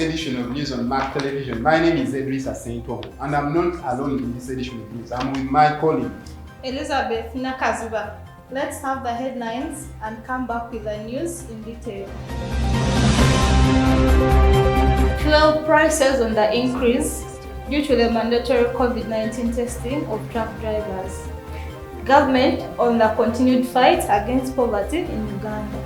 edition of News on Mark Television. My name is Idris Asaintongo, and I'm not alone in this edition of news. I'm with my colleague, Elizabeth Nakazuba. Let's have the headlines and come back with the news in detail. Fuel prices on the increase due to the mandatory COVID-19 testing of truck drivers. Government on the continued fight against poverty in Uganda.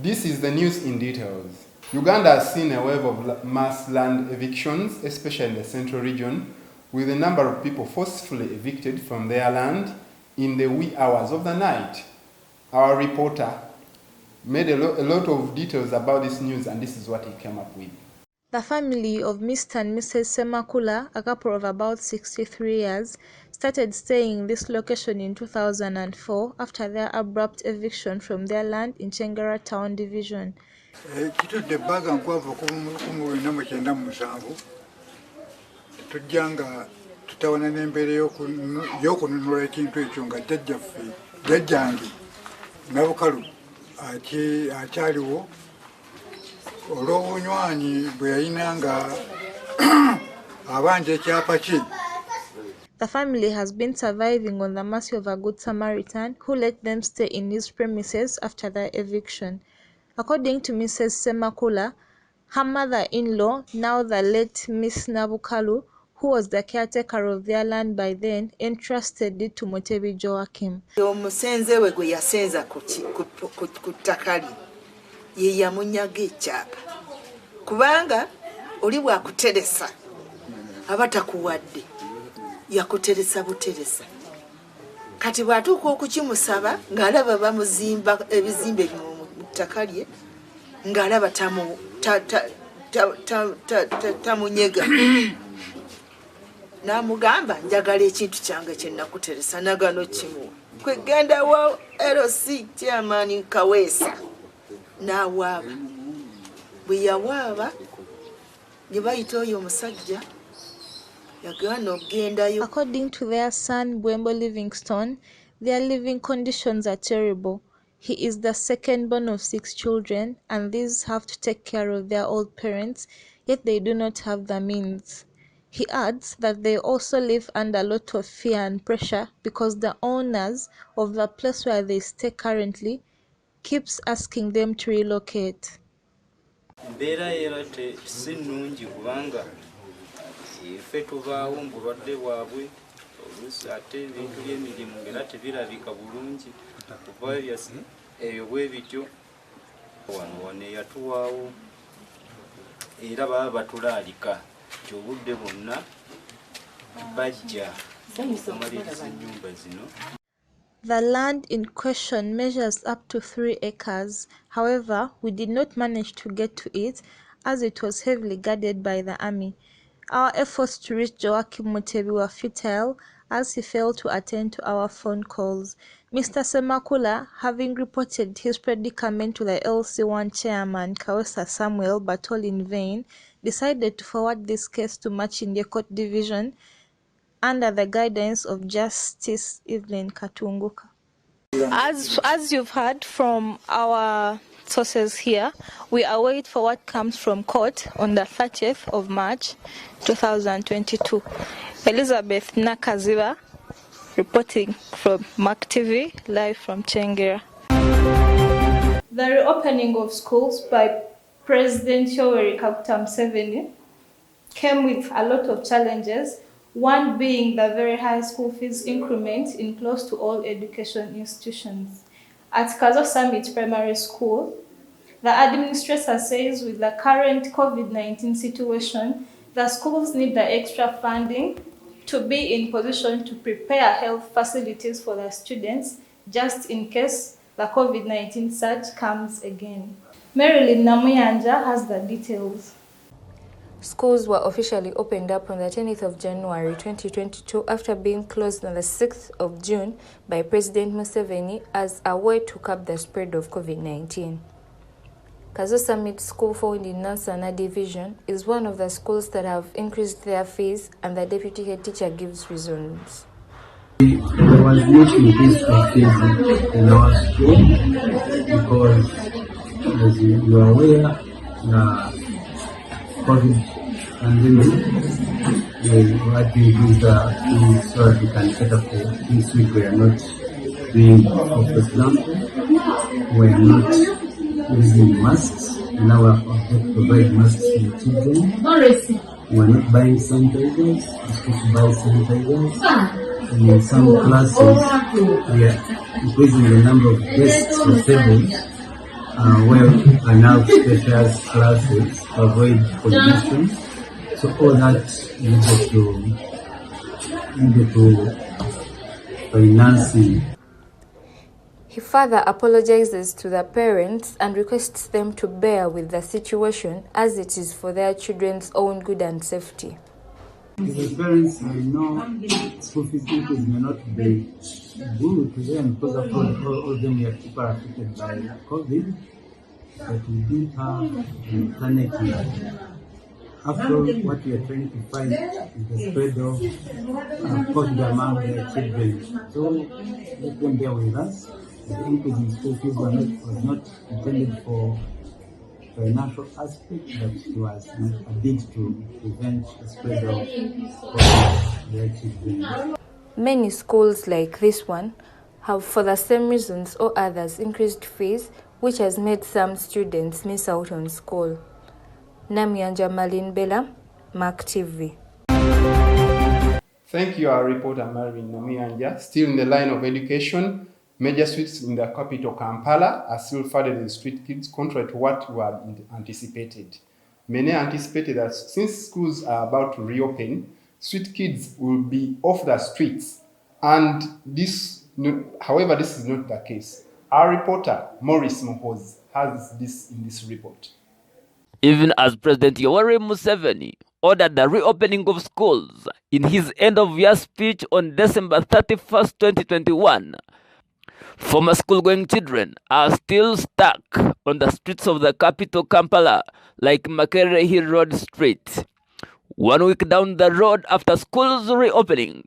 This is the news in details. Uganda has seen a wave of mass land evictions, especially in the central region, with a number of people forcefully evicted from their land in the wee hours of the night. Our reporter made a lot of details about this news, and this is what he came up with. The family of Mr. and Mrs. Semakula, a couple of about 63 years, started staying in this location in 2004 after their abrupt eviction from their land in Chengera Town Division. Tujjanga tutawana n'embeera y'okununula ekintu ekyo nga jjajjange nabukalu akyaliwo olw'obunywanyi bwe yalina nga abanja ekyapa kye. The family has been surviving on the mercy of a good Samaritan who let them stay in his premises after their eviction. According to Mrs. Semakula, her mother-in-law, now the late Miss Nabukalu, who was the caretaker of their land by then, entrusted it to Mutebi Joachim. Omusenze we gwe yasenza ku ttaka lye ye yamunyaga ekyapa kubanga oli bwakuteresa abatakuwadde yakuteresa buteresa kati bwatuuka okukimusaba ng'alaba bamuzimba ebizimbe mu ttaka lye ng'alaba tamunyega n'amugamba njagala ekintu kyange kye nakuteresa nagano kimuwa kwegenda wa LC chairman Kaweesa n'awaaba bwe yawaaba ne bayita oyo omusajja yagaana okugendayo. According to their son Bwembo Livingstone, their living conditions are terrible. He is the second born of 6 children, and these have to take care of their old parents, yet they do not have the means. He adds that they also live under a lot of fear and pressure because the owners of the place where they stay currently keeps asking them to relocate. Embeera era si nnungi kubanga ffe tuvaawo mu bulwadde bwabwe oluusi ate ebintu by'emirimu ng'era tebirabika bulungi kuva eyo bwe bityo wano eyatuwaawo era baba batulaalika nti obudde bwonna bajja okumaliriza ennyumba zino. The land in question measures up to 3 acres. However, we did not manage to get to it as it was heavily guarded by the army. Our efforts to reach Joachim Mutebi were futile as he failed to attend to our phone calls. Mr. Semakula, having reported his predicament to the LC1 chairman Kaweesa Samuel but all in vain, decided to forward this case to Makindye Court Division under the guidance of Justice Evelyn Katunguka. As you've heard from our sources here, we await for what comes from court on the 30th of March 2022. Elizabeth Nakaziba reporting from Mark TV, live from Chengera. The reopening of schools by President Yoweri Kaguta Museveni came with a lot of challenges, one being the very high school fees increment in close to all education institutions. At Kazo Summit Primary School, the administrator says with the current COVID-19 situation, the schools need the extra funding to be in position to prepare health facilities for the students just in case the COVID-19 surge comes again. Marilyn Namuyanja has the details. Schools were officially opened up on the 10th of January 2022 after being closed on the 6th of June by President Museveni as a way to curb the spread of COVID-19. Kazo Summit School, found in Nansana Division, is one of the schools that have increased their fees, and the deputy head teacher gives reasons. There was no increase in fees in our school because as you are aware, COVID pandemic, what we do is so that we can cater for this week. We are not doing, for example, we are not using masks, and our object to provide masks to the children. We are not buying sanitizers, we're supposed to buy sanitizers. And in some classes, we are increasing the number of desks or tables where we are now special classes to avoid pollution. So all that needed to financing. He further apologizes to the parents and requests them to bear with the situation as it is for their children's own good and safety. The parents may know school fees increase may not be good to them because of all of them are affected by COVID, but we didn't have an alternative. After all, what we are trying to fight is the spread of COVID among their children. So let them bear with us. The increase in school fees was not intended for financial aspect, but it was a bit to prevent the spread of their children. Many schools like this one have, for the same reasons or others, increased fees, which has made some students miss out on school. Namyanja Malin Bella, Mark TV. Thank you, our reporter Marvin Namyanja. Still in the line of education, major streets in the capital Kampala are still flooded with street kids, contrary to what we had anticipated. Many anticipated that since schools are about to reopen, street kids will be off the streets. And however, this is not the case. Our reporter, Maurice Mohoz, has this in this report. Even as President Yoweri Museveni ordered the reopening of schools in his end-of-year speech on December 31st, 2021, former school-going children are still stuck on the streets of the capital Kampala, like Makerere Road Street. 1 week down the road after schools reopening,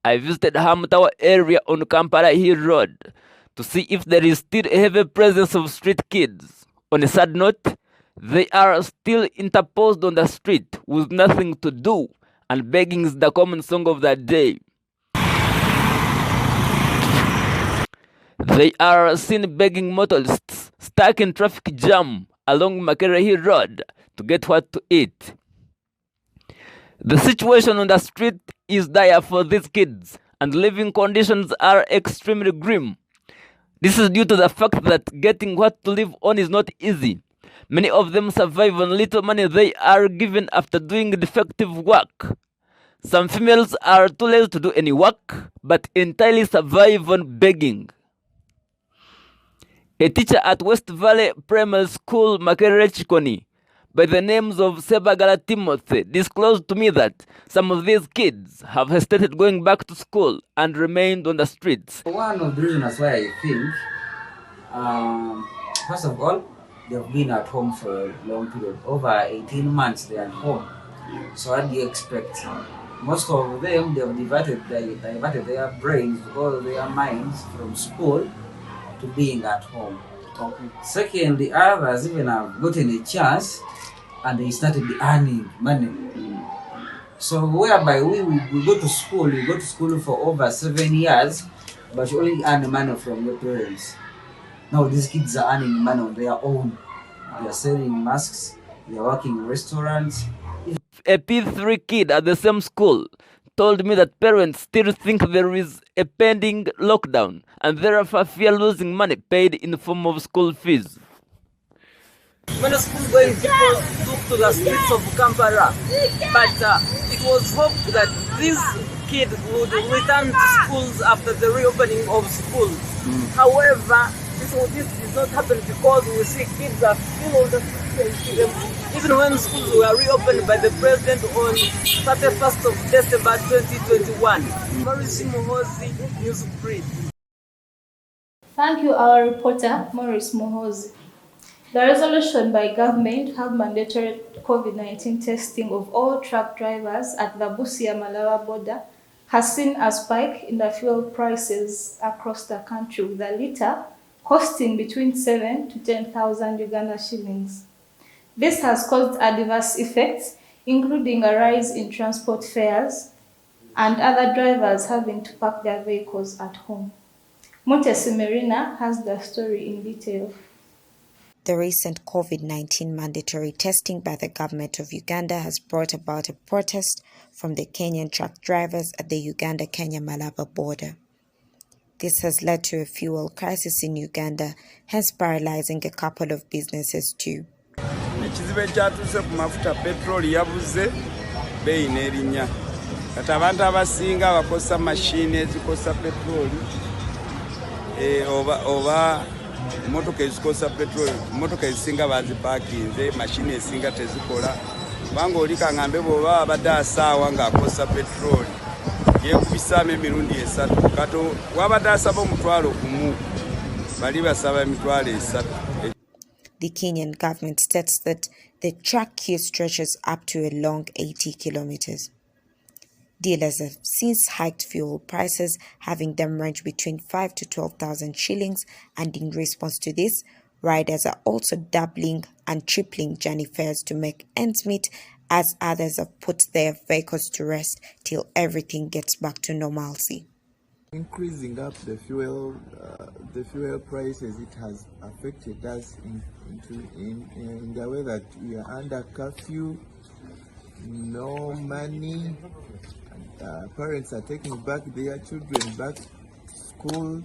I visited Hamtawa area on Kampala Hill Road to see if there is still a heavy presence of street kids. On a sad note, they are still interposed on the street with nothing to do, and begging is the common song of the day. They are seen begging motorists stuck in traffic jam along Makerere Road to get what to eat. The situation on the street is dire for these kids, and living conditions are extremely grim. This is due to the fact that getting what to live on is not easy. Many of them survive on little money they are given after doing defective work. Some females are too lazy to do any work, but entirely survive on begging. A teacher at West Valley Primary School, Makerere Chikoni, by the names of Sebagala Timothy, disclosed to me that some of these kids have hesitated going back to school and remained on the streets. One of the reasons why I think, first of all, they've been at home for a long period. Over 18 months they're at home. So what do you expect? Most of them, they've diverted their brains or their minds from school to being at home. Okay. Second, the others even have gotten a chance and they started earning money. So whereby we go to school for over 7 years, but you only earn money from your parents. Now these kids are earning money on their own. They are selling masks, they are working in restaurants. A P3 kid at the same school told me that parents still think there is a pending lockdown and therefore fear losing money paid in the form of school fees. When the school going people took to the streets of Kampala, but it was hoped that these kids would return to schools after the reopening of schools. However, this did not happen because we see kids are still on the streets, even when schools were reopened by the president on 31st of December 2021. Maurice Mohozi, Newsbreed. Thank you, our reporter, Maurice Mohozi. The resolution by government have mandatory COVID-19 testing of all truck drivers at the Busia-Malawa border has seen a spike in the fuel prices across the country, with a litre costing between 7 to 10,000 Uganda shillings. This has caused adverse effects, including a rise in transport fares and other drivers having to park their vehicles at home. Mutesi Merina has the story in detail. The recent COVID-19 mandatory testing by the government of Uganda has brought about a protest from the Kenyan truck drivers at the Uganda-Kenya-Malaba border. This has led to a fuel crisis in Uganda, hence paralyzing a couple of businesses too. Ekizibu ekyatuuse ku mafuta petroli yabuze beeyi n'erinnya. Kati abantu abasinga bakosa mashini ezikosa petroli oba emotoka ezikosa petroli, emotoka ezisinga bazipaakinze, mashini ezisinga tezikola. Kubanga oli kaŋŋambe bw'oba abadde asaawa ng'akosa petroli yeekubisaamu emirundi 3. Kati wabadde asaba omutwalo gumu bali basaba emitwalo 3. The Kenyan government states that the truck queue stretches up to a long 80 kilometers. Dealers have since hiked fuel prices, having them range between 5 to 12,000 shillings, and in response to this, riders are also doubling and tripling journey fares to make ends meet, as others have put their vehicles to rest till everything gets back to normalcy. Increasing up the fuel prices, it has affected us in the way that we are under curfew, no money, and parents are taking back their children back to school.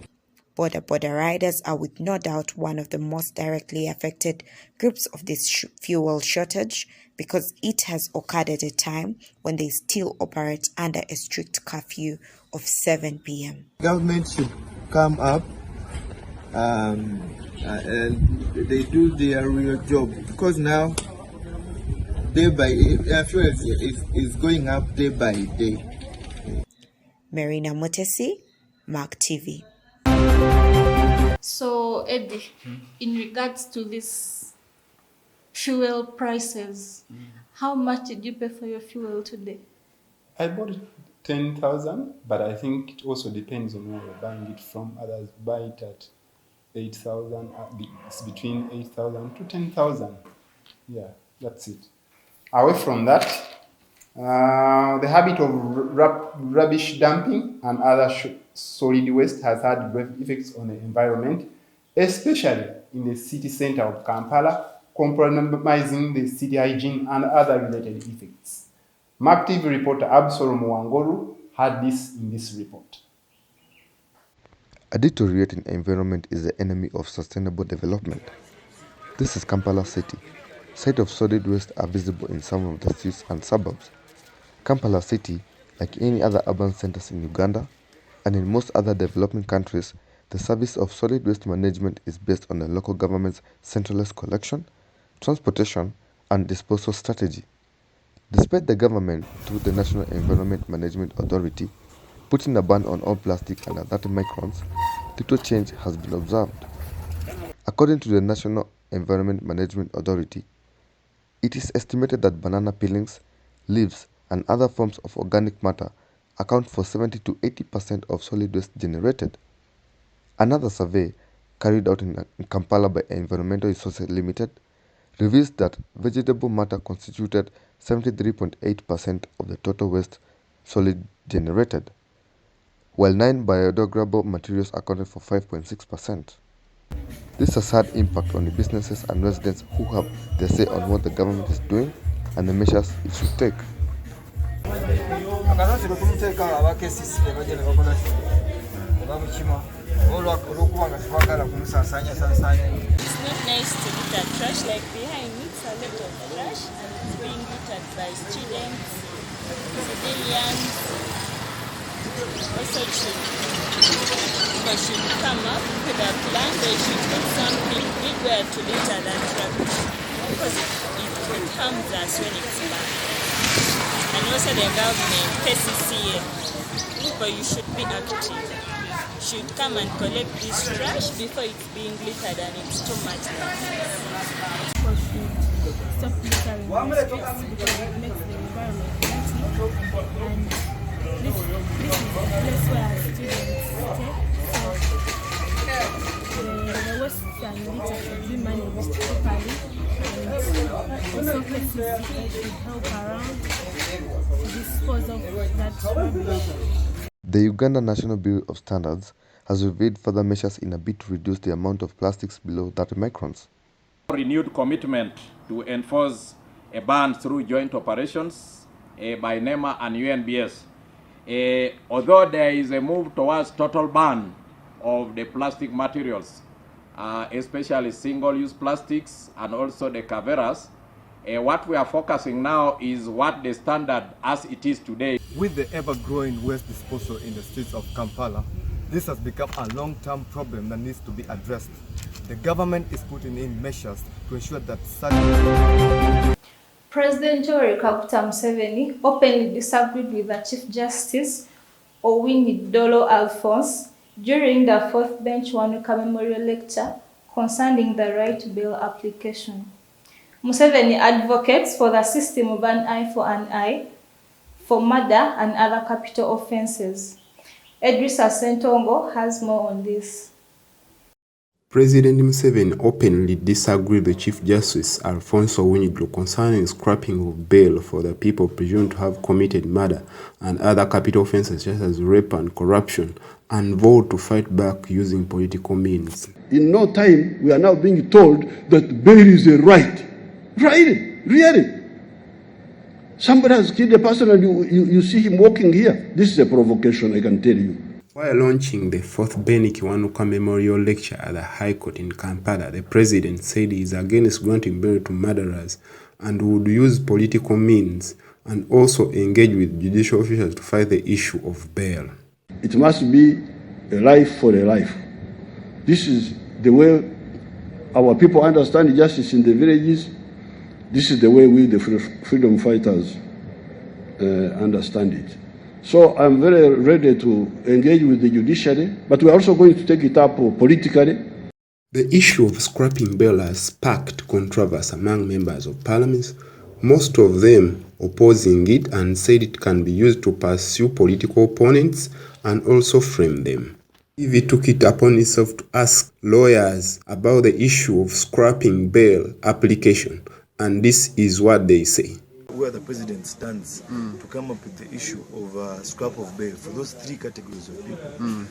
Border riders are with no doubt one of the most directly affected groups of this fuel shortage, because it has occurred at a time when they still operate under a strict curfew of 7 p.m. Government should come up and they do their real job, because now fuel is going up day by day. Marina Mutesi, Mark TV. So, Eddie, in regards to this fuel prices, how much did you pay for your fuel today? I bought it 10,000, but I think it also depends on where you're buying it from. Others buy it at 8,000. It's between 8,000 to 10,000. Yeah, that's it. Away from that, the habit of rubbish dumping and other solid waste has had grave effects on the environment, especially in the city center of Kampala, compromising the city hygiene and other related effects. Mark TV reporter Absalom Wangoru had this in this report. A deteriorating environment is the enemy of sustainable development. This is Kampala City. Sites of solid waste are visible in some of the streets and suburbs. Kampala City, like any other urban centers in Uganda and in most other developing countries, the service of solid waste management is based on the local government's centralized collection, transportation, and disposal strategy. Despite the government, through the National Environment Management Authority, putting a ban on all plastic under 30 microns, little change has been observed. According to the National Environment Management Authority, it is estimated that banana peelings, leaves, and other forms of organic matter account for 70 to 80% of solid waste generated. Another survey carried out in Kampala by Environmental Resources Limited reveals that vegetable matter constituted 73.8% of the total waste solid generated, while 9 biodegradable materials accounted for 5.6%. This has had impact on the businesses and residents who have their say on what the government is doing and the measures it should take. It's not nice to litter trash, like behind me, it's a lot of trash being littered by students, civilians. Also, people should come up with a plan. They should put something big where to litter that rubbish, because it harms us when it's bad. And also the government, KCCA, people, you should be active. Should come and collect this trash before it's being littered and it's too much. People should stop littering in the streets because it makes the environment dirty, and this is the place where students stay. So the streets should be managed properly, and also KCC should help around to dispose of that rubbish. The Uganda National Bureau of Standards has revealed further measures in a bid to reduce the amount of plastics below 30 microns. Renewed commitment to enforce a ban through joint operations by NEMA and UNBS. Although there is a move towards total ban of the plastic materials, especially single-use plastics and also the caveras, what we are focusing now is what the standard as it is today. With the ever-growing waste disposal in the streets of Kampala, this has become a long-term problem that needs to be addressed. The government is putting in measures to ensure that such... President Yoweri Kaguta Museveni openly disagreed with the Chief Justice Owini Dolo Alphonse during the fourth bench Wanuka Memorial Lecture concerning the right to bail application. Museveni advocates for the system of an eye for an eye for murder and other capital offenses. Edrisa Sentongo has more on this. President Museveni openly disagreed with Chief Justice Alfonso Owini concerning scrapping of bail for the people presumed to have committed murder and other capital offenses such as rape and corruption, and vowed to fight back using political means. In no time, we are now being told that bail is a right. Really? Somebody has killed a person and you see him walking here. This is a provocation, I can tell you. While launching the fourth Benny Kiwanuka Memorial Lecture at the High Court in Kampala, the president said he is against granting bail to murderers and would use political means and also engage with judicial officials to fight the issue of bail. It must be a life for a life. This is the way our people understand justice in the villages. This is the way we, the freedom fighters, understand it. So I'm very ready to engage with the judiciary, but we're also going to take it up politically. The issue of scrapping bail has sparked controversy among members of parliament, most of them opposing it and said it can be used to pursue political opponents and also frame them. TV took it upon itself to ask lawyers about the issue of scrapping bail application, and this is what they say. Where the president stands to come up with the issue of scrap of bail for those three categories of people.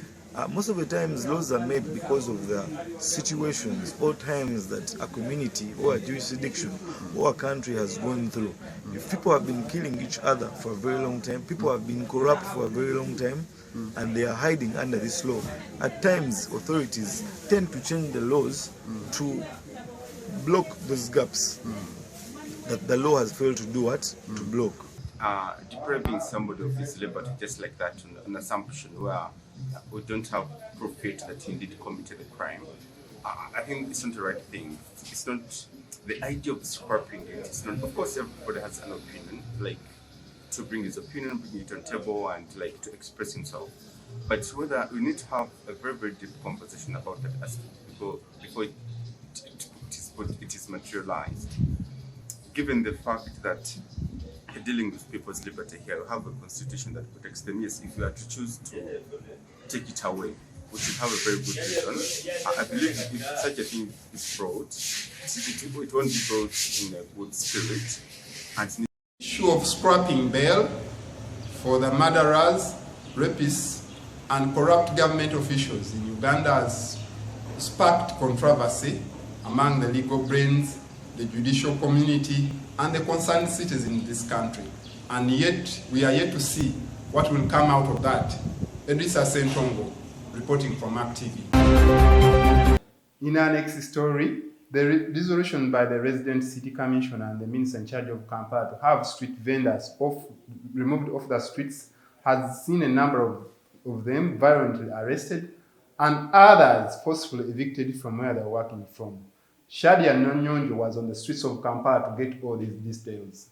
Most of the times laws are made because of the situations or times that a community or a jurisdiction or a country has gone through. If people have been killing each other for a very long time, people have been corrupt for a very long time, and they are hiding under this law, at times authorities tend to change the laws to block those gaps that the law has failed to do what? To block. Depriving somebody of his liberty just like that on an assumption where we don't have proof that he indeed committed a crime, I think it's not the right thing. It's not the idea of scrapping it. It's not, of course, everybody has an opinion, like to bring his opinion, bring it on the table, and like to express himself. But whether we need to have a very, very deep conversation about that aspect before it is materialized. Given the fact that dealing with people's liberty here, we have a constitution that protects them. Yes, if we are to choose to take it away, we should have a very good reason. I believe if such a thing is brought, it won't be brought in a good spirit. And the issue of scrapping bail for the murderers, rapists, and corrupt government officials in Uganda has sparked controversy among the legal brains, the judicial community, and the concerned citizens in this country. And yet, we are yet to see what will come out of that. Edrisa Sentongo, reporting from ACTV. In our next story, the resolution by the resident city commissioner and the minister in charge of Kampala to have street vendors removed off the streets has seen a number of them violently arrested and others forcefully evicted from where they're working from. Shadia Nonyonjo was on the streets of Kampala to get all these details.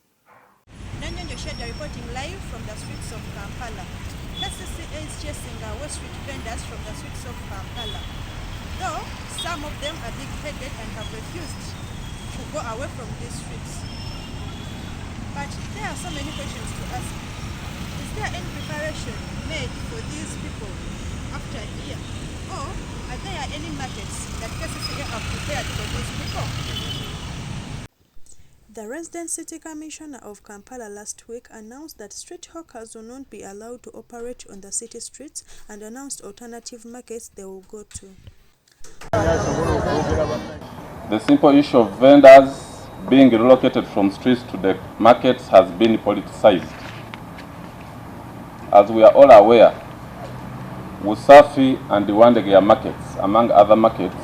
Nonyonjo Shadia reporting live from the streets of Kampala. KCCA is chasing away street vendors from the streets of Kampala. Though some of them are big-headed and have refused to go away from these streets. But there are so many questions to ask. Is there any preparation made for these people after a year? Or are there any markets that KCCA are prepared for these people. The resident city commissioner of Kampala last week announced that street hawkers will not be allowed to operate on the city streets and announced alternative markets they will go to. The simple issue of vendors being relocated from streets to the markets has been politicized. As we are all aware, Wusafi and the Wandegeya markets, among other markets,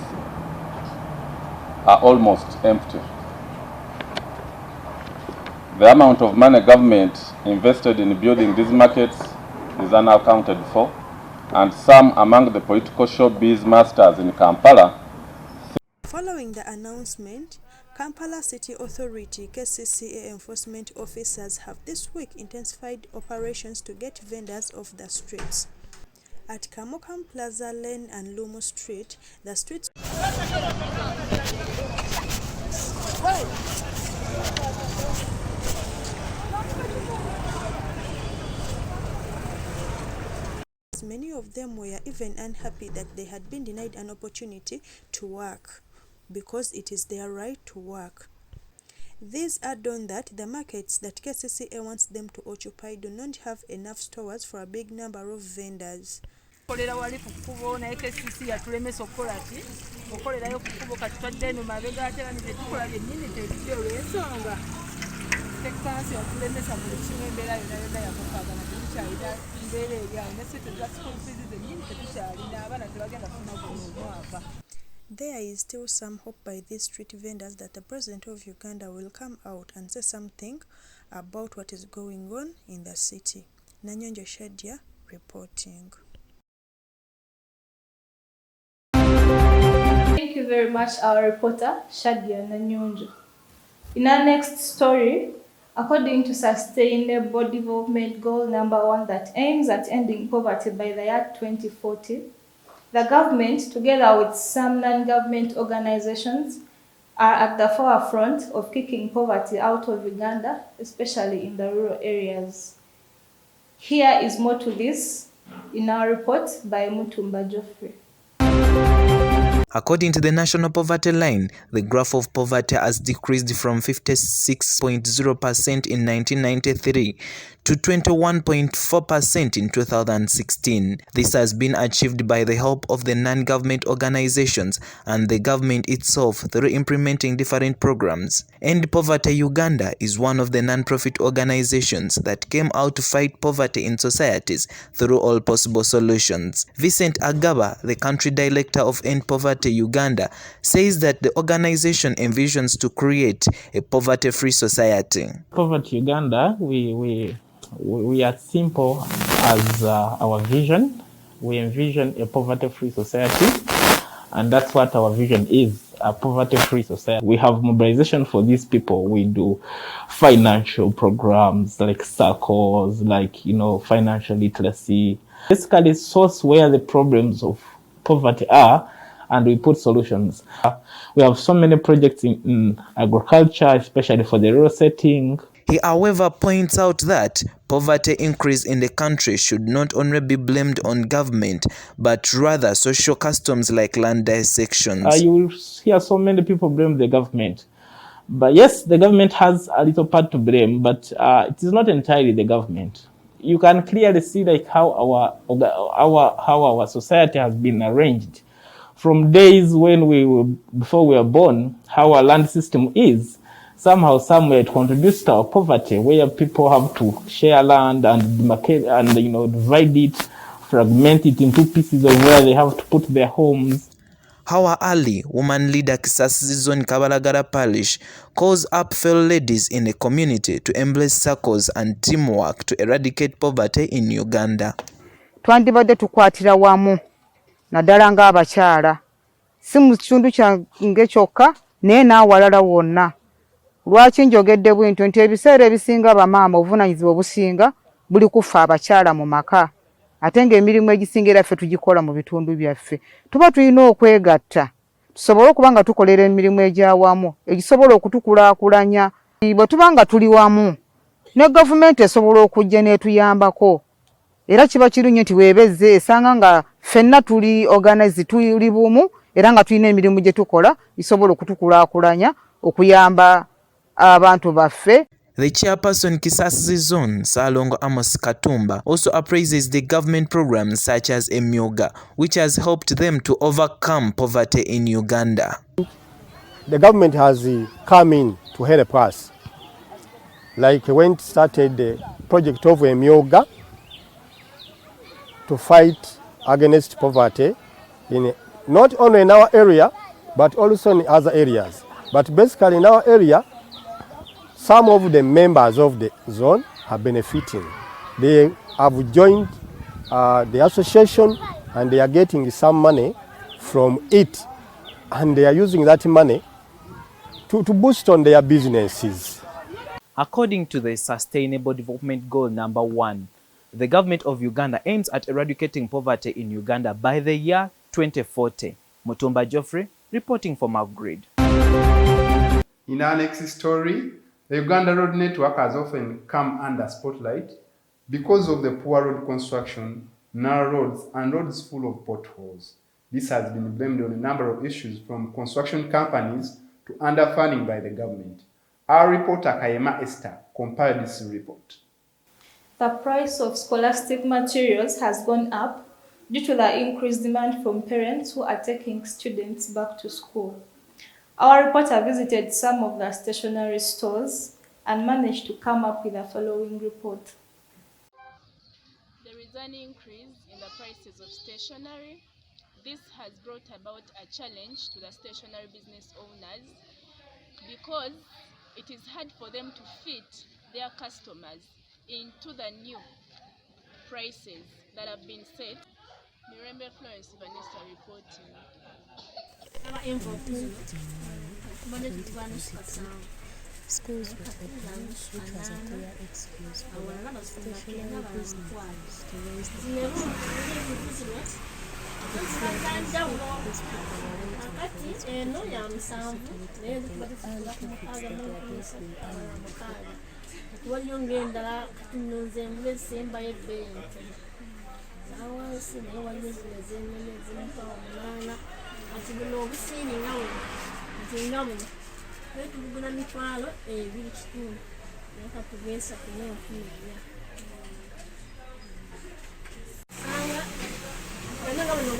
are almost empty. The amount of money government invested in building these markets is unaccounted for, and some among the political showbiz masters in Kampala. Following the announcement, Kampala City Authority KCCA enforcement officers have this week intensified operations to get vendors off the streets. At Kamokam Plaza Lane and Lumu Street, the streets many of them were even unhappy that they had been denied an opportunity to work because it is their right to work. These add on that the markets that KCCA wants them to occupy do not have enough stores for a big number of vendors. There is still some hope by these street vendors that the president of Uganda will come out and say something about what is going on in the city. Nanyonjo Shadia reporting. Thank you very much, our reporter, Shadia Nanyonjo. In our next story, according to Sustainable Development Goal number 1 that aims at ending poverty by the year 2040, the government, together with some non-government organizations, are at the forefront of kicking poverty out of Uganda, especially in the rural areas. Here is more to this in our report by Mutumba Geoffrey. According to the National Poverty Line, the graph of poverty has decreased from 56.0% in 1993 to 21.4% in 2016. This has been achieved by the help of the non-government organizations and the government itself through implementing different programs. End Poverty Uganda is one of the non-profit organizations that came out to fight poverty in societies through all possible solutions. Vincent Agaba, the country director of End Poverty Uganda, says that the organization envisions to create a poverty-free society. Poverty Uganda, we are simple as our vision. We envision a poverty-free society, and that's what our vision is, a poverty-free society. We have mobilization for these people. We do financial programs like circles, like, financial literacy. Basically, source where the problems of poverty are, and we put solutions. We have so many projects in agriculture, especially for the rural setting. He, however, points out that poverty increase in the country should not only be blamed on government, but rather social customs like land dissections. You will hear so many people blame the government. But yes, the government has a little part to blame, but it is not entirely the government. You can clearly see like how our society has been arranged. From days when before we were born, how our land system is. Somehow, somewhere, it contributes to our poverty, where people have to share land and demarcate and divide it, fragment it into pieces of where they have to put their homes. Hawa Ali, woman leader Kisasi Zone Kabalagala Parish, calls up fellow ladies in the community to embrace circles and teamwork to eradicate poverty in Uganda. Twandibadde tukwatira wamu naddala ng'abakyala si mu kitundu kyange kyokka naye n'awalala wonna. Lwaki njogedde bwintu nti ebiseera ebisinga bamaama obuvunanyizibwa obusinga buli kufa abakyala mu maka, ate ng'emirimu egisinga ffe tugikola mu bitundu byaffe. Tuba tulina okwegatta tusobole okuba nga tukolera emirimu egyawamu egisobola okutukulaakulanya. Bwe tuba nga tuli wamu ne gavumenti esobola okujja n'etuyambako, era kiba kirungi nti weebezze esanga nga ffenna tuli organized, tuli bumu era nga tulina emirimu gye tukola isobola okutukulaakulanya okuyamba abantu baffe. The chairperson Kisasi Zone, Salongo Amos Katumba, also appraises the government programs such as Emyoga, which has helped them to overcome poverty in Uganda. The government has come in to help us. Like when it started the project of Emyoga to fight against poverty, not only in our area, but also in other areas. But basically in our area, some of the members of the zone are benefiting. They have joined the association and they are getting some money from it, and they are using that money to boost on their businesses. According to the Sustainable Development Goal number 1, the government of Uganda aims at eradicating poverty in Uganda by the year 2040. Mutumba Geoffrey, reporting for Makerere. In our next story, the Uganda road network has often come under spotlight because of the poor road construction, narrow roads, and roads full of potholes. This has been blamed on a number of issues, from construction companies to underfunding by the government. Our reporter Kayema Esther compiled this report. The price of scholastic materials has gone up due to the increased demand from parents who are taking students back to school. Our reporter visited some of the stationery stores and managed to come up with the following report. There is an increase in the prices of stationery. This has brought about a challenge to the stationery business owners because it is hard for them to fit their customers into the new prices that have been set. Mirembe Florence Vanessa reporting. Schools were open, which was a clear excuse for stationary business to raise the prices. It's like these people were waiting for the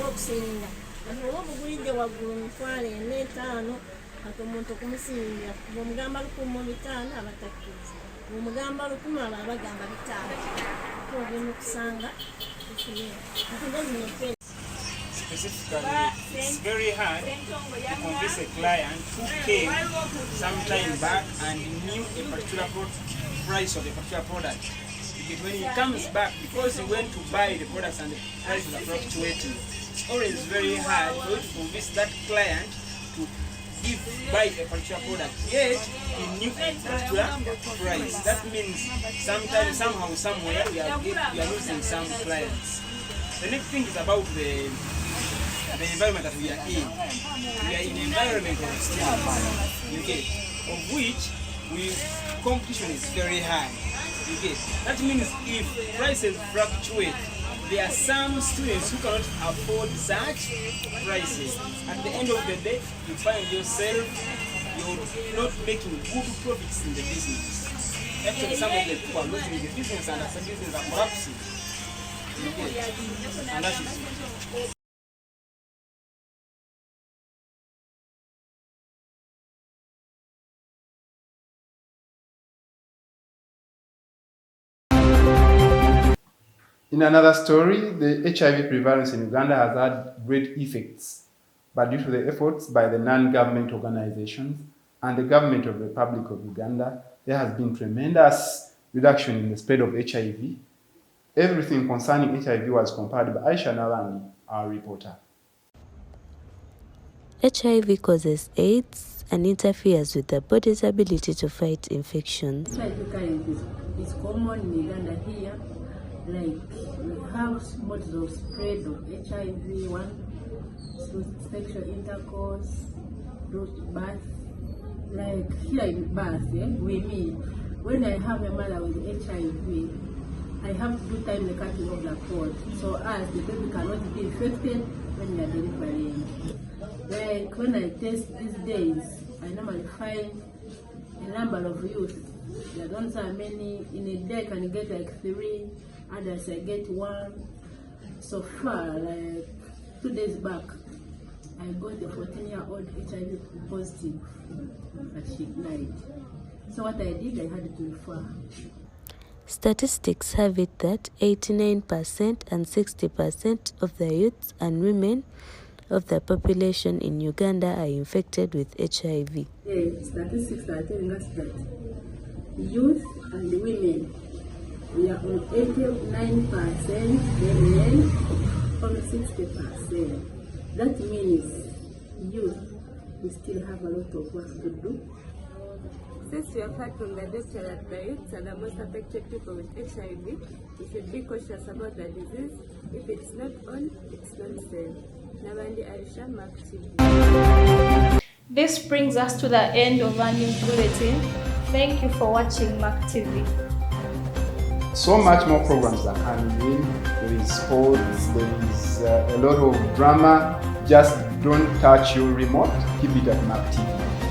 okusinga oba obugulidde waggulu mitwalo ena etaano ate omuntu okumusinga bw'omugamba 1,500 abatakkiriza bw'omugamba 1,000 aba bagamba 500 ogenda okusanga Specifically, it's very hard to convince a client who came some time back and knew a particular price of a particular product. Because when he comes back, because he went to buy the products and the prices are fluctuating, it's always very hard for you to convince that client to buy a particular product. Yet, he knew a particular price. That means sometimes, somehow, somewhere, we are losing some clients. The next thing is about the environment that we are in. We are in an environment of stimulus, of which competition is very high. That means if prices fluctuate, there are some students who cannot afford such prices. At the end of the day, you find yourself, you're not making good profits in the business. Actually, some of the people are losing the business and some businesses are collapsing. And that is it. In another story, the HIV prevalence in Uganda has had great effects, but due to the efforts by the non-government organizations and the government of the Republic of Uganda, there has been tremendous reduction in the spread of HIV. Everything concerning HIV was compiled by Aisha Nalangi, our reporter. HIV causes AIDS and interferes with the body's ability to fight infections. HIV is common in Uganda here. Like, we have modes of spread of HIV, one through sexual intercourse, through birth. Like here in birth, we mean when I have a mother with HIV, I have to do timely cutting of the cord, so as the baby cannot be infected when we are delivering. Like when I test these days, I normally find a number of youth. There don't so many. In a day I can get like 3, others I get 1. So far, like 2 days back, I got a 14-year-old HIV positive, but she died. So what I did, I had to refer. Statistics have it that 89% and 60% of the youths and women of the population in Uganda are infected with HIV. Yeah, statistics are telling us that youth and women, we are on 89%, then men on 60%. That means youth, we still have a lot of work to do. Since we have heard from the doctor that the youths are the most affected people with HIV, we should be cautious about the disease. If it's not on, it's not safe. Nabandi Aisha, Mark TV. This brings us to the end of our news bulletin. Thank you for watching Mark TV. So much more programs are coming in. There is sports, there is a lot of drama. Just don't touch your remote. Keep it at Mark TV.